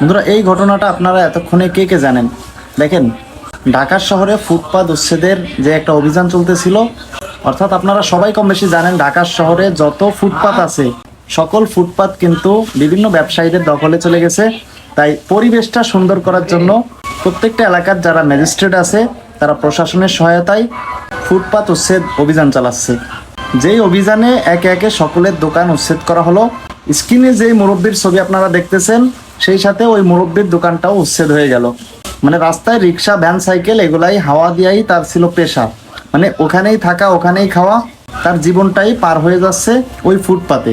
বন্ধুরা, এই ঘটনাটা আপনারা এতক্ষণে কে কে জানেন? দেখেন, ঢাকার শহরে ফুটপাত উচ্ছেদের যে একটা অভিযান চলতেছিল, অর্থাৎ আপনারা সবাই কম বেশি জানেন ঢাকার শহরে যত ফুটপাত আছে সকল ফুটপাত কিন্তু বিভিন্ন ব্যবসায়ীদের দখলে চলে গেছে। তাই পরিবেশটা সুন্দর করার জন্য প্রত্যেকটা এলাকার যারা ম্যাজিস্ট্রেট আছে তারা প্রশাসনের সহায়তায় ফুটপাত উচ্ছেদ অভিযান চালাচ্ছে। যেই অভিযানে একে একে সকলের দোকান উচ্ছেদ করা হলো। স্ক্রিনে যেই মুরব্বির ছবি আপনারা দেখতেছেন সেই সাথে ওই মুরব্বির দোকানটাও উচ্ছেদ হয়ে গেল। মানে রাস্তায় রিক্সা, ভ্যান, সাইকেল এগুলাই হাওয়া দিয়াই তার ছিল পেশা। মানে ওখানেই থাকা, ওখানেই খাওয়া, তার জীবনটাই পার হয়ে যাচ্ছে ওই ফুটপাতে।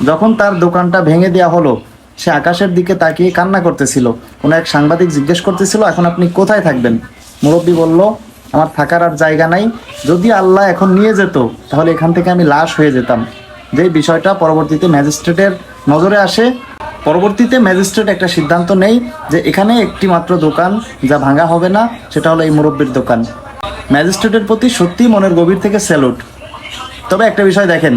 যখন তার দোকানটা ভেঙে দেওয়া হলো, সে আকাশের দিকে তাকিয়ে কান্না করতেছিল। কোনো এক সাংবাদিক জিজ্ঞেস করতেছিল, এখন আপনি কোথায় থাকবেন? মুরব্বী বলল, আমার থাকার আর জায়গা নাই, যদি আল্লাহ এখন নিয়ে যেত তাহলে এখান থেকে আমি লাশ হয়ে যেতাম। যে বিষয়টা পরবর্তীতে ম্যাজিস্ট্রেটের নজরে আসে। পরবর্তীতে ম্যাজিস্ট্রেট একটা সিদ্ধান্ত নেই যে এখানে একটি মাত্র দোকান যা ভাঙা হবে না, সেটা হলো এই মুরব্বির দোকান। ম্যাজিস্ট্রেটের প্রতি সত্যি মনের গভীর থেকে স্যালুট। তবে একটা বিষয় দেখেন,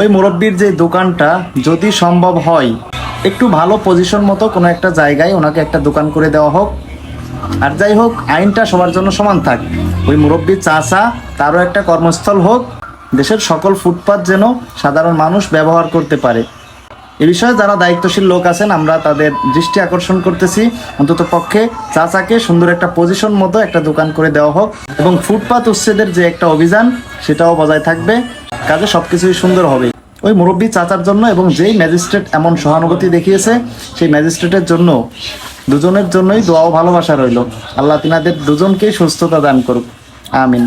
ওই মুরব্বির যে দোকানটা যদি সম্ভব হয় একটু ভালো পজিশন মতো কোনো একটা জায়গায় ওনাকে একটা দোকান করে দেওয়া হোক। আর যাই হোক, আইনটা সবার জন্য সমান থাক। ওই মুরব্বি চাচা তারও একটা কর্মস্থল হোক, দেশের সকল ফুটপাত যেন সাধারণ মানুষ ব্যবহার করতে পারে। এ বিষয়ে যারা দায়িত্বশীল লোক আছেন আমরা তাদের দৃষ্টি আকর্ষণ করতেছি, অন্তত পক্ষে চাচাকে সুন্দর একটা পজিশন মতো একটা দোকান করে দেওয়া হোক এবং ফুটপাত উচ্ছেদের যে একটা অভিযান সেটাও বজায় থাকবে। কাজে সবকিছুই সুন্দর হবে ওই মুরব্বী চাচার জন্য। এবং যেই ম্যাজিস্ট্রেট এমন সহানুভূতি দেখিয়েছে সেই ম্যাজিস্ট্রেটের জন্য দুজনের জন্যই দোয়া ও ভালোবাসা রইল। আল্লাহ তিনাদের দুজনকেই সুস্থতা দান করুক, আমিন।